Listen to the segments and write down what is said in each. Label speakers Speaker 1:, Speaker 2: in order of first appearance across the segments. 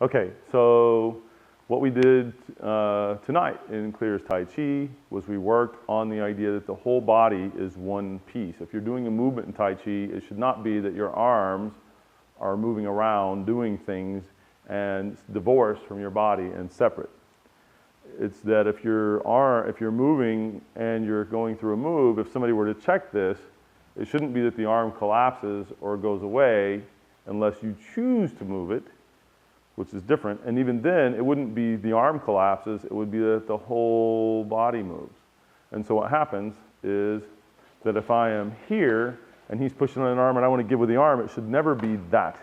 Speaker 1: Okay, so what we did tonight in Clear's Tai Chi was we worked on the idea that the whole body is one piece. If you're doing a movement in Tai Chi, it should not be that your arms are moving around doing things and divorced from your body and separate. It's that if you're moving and you're going through a move, if somebody were to check this, it shouldn't be that the arm collapses or goes away unless you choose to move it, which is different. And even then, it wouldn't be the arm collapses, it would be that the whole body moves. And so what happens is that if I am here and he's pushing on an arm and I want to give with the arm, it should never be that.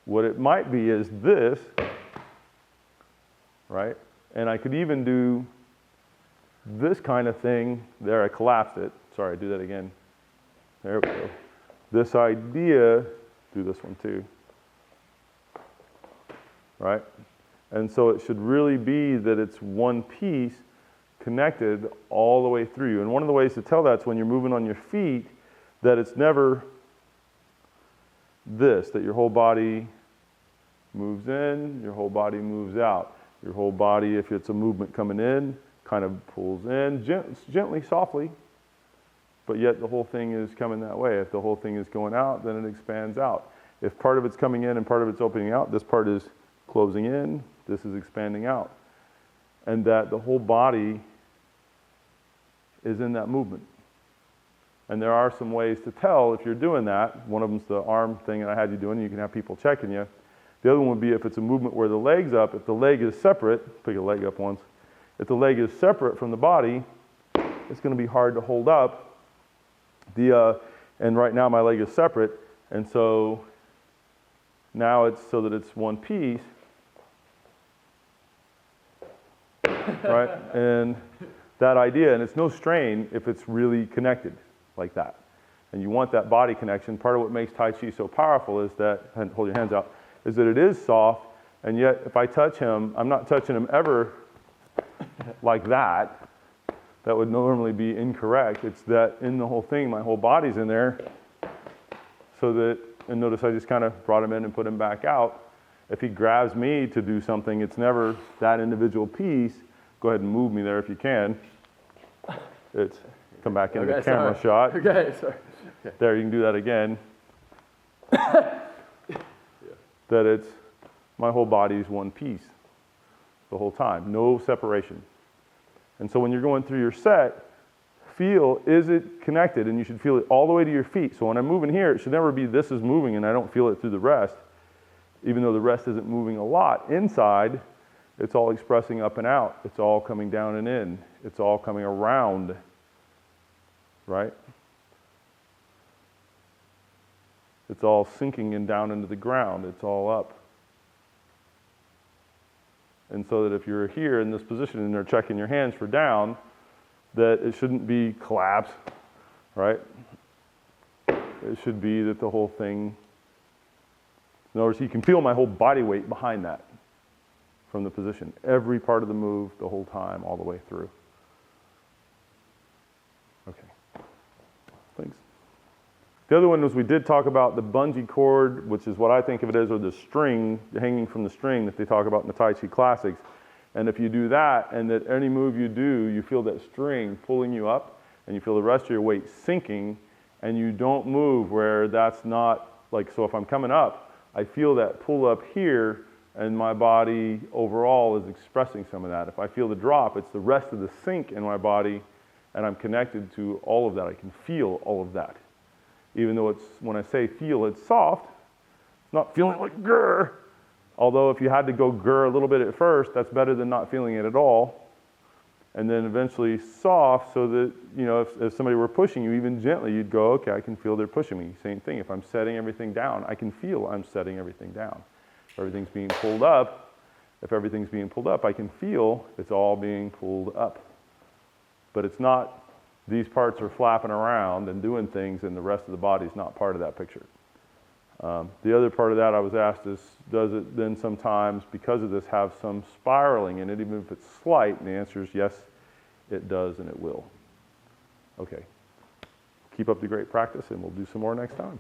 Speaker 1: What it might be is this, right? And I could even do this kind of thing. There, I collapsed it. Sorry, do that again. There we go. This idea, do this one too. Right? And so it should really be that it's one piece connected all the way through you. And one of the ways to tell that's when you're moving on your feet, that it's never this, that your whole body moves in, your whole body moves out. Your whole body, if it's a movement coming in, kind of pulls in, gently, softly, but yet the whole thing is coming that way. If the whole thing is going out, then it expands out. If part of it's coming in and part of it's opening out, this part is closing in, this is expanding out. And that the whole body is in that movement. And there are some ways to tell if you're doing that. One of them's the arm thing that I had you doing. You can have people checking you. The other one would be if it's a movement where the leg's up. If the leg is separate, pick a leg up once. If the leg is separate from the body, it's going to be hard to hold up. And right now my leg is separate, and so now it's so that it's one piece, right? And that idea, and it's no strain if it's really connected like that. And you want that body connection. Part of what makes Tai Chi so powerful is that, and hold your hands out, is that it is soft, and yet if I touch him, I'm not touching him ever like that. That would normally be incorrect. It's that in the whole thing, my whole body's in there, so that, and notice I just kind of brought him in and put him back out. If he grabs me to do something, it's never that individual piece. Go ahead and move me there if you can. It's, come back into the camera shot.
Speaker 2: Okay, sorry. Okay.
Speaker 1: There, you can do that again. That it's, my whole body is one piece the whole time, no separation. And so when you're going through your set, feel, is it connected? And you should feel it all the way to your feet. So when I'm moving here, it should never be this is moving and I don't feel it through the rest. Even though the rest isn't moving a lot. Inside, it's all expressing up and out. It's all coming down and in. It's all coming around, right? It's all sinking and down into the ground. It's all up. And so that if you're here in this position and they're checking your hands for down, that it shouldn't be collapse, right? It should be that the whole thing, in other words, you can feel my whole body weight behind that from the position. Every part of the move, the whole time, all the way through. Okay, thanks. The other one was we did talk about the bungee cord, which is what I think of it as, or the string, hanging from the string that they talk about in the Tai Chi Classics. And if you do that, and that any move you do, you feel that string pulling you up, and you feel the rest of your weight sinking, and you don't move where that's not, like, so if I'm coming up, I feel that pull up here, and my body overall is expressing some of that. If I feel the drop, it's the rest of the sink in my body, and I'm connected to all of that. I can feel all of that. Even though it's, when I say feel, it's soft, it's not feeling like grr. Although if you had to go grr a little bit at first, that's better than not feeling it at all. And then eventually soft, so that, you know, if somebody were pushing you, even gently, you'd go, okay, I can feel they're pushing me. Same thing, if I'm setting everything down, I can feel I'm setting everything down. If everything's being pulled up, I can feel it's all being pulled up. But it's not, these parts are flapping around and doing things, and the rest of the body is not part of that picture. The other part of that I was asked is, does it then sometimes, because of this, have some spiraling in it, even if it's slight? And the answer is yes, it does, and it will. Okay. Keep up the great practice, and we'll do some more next time.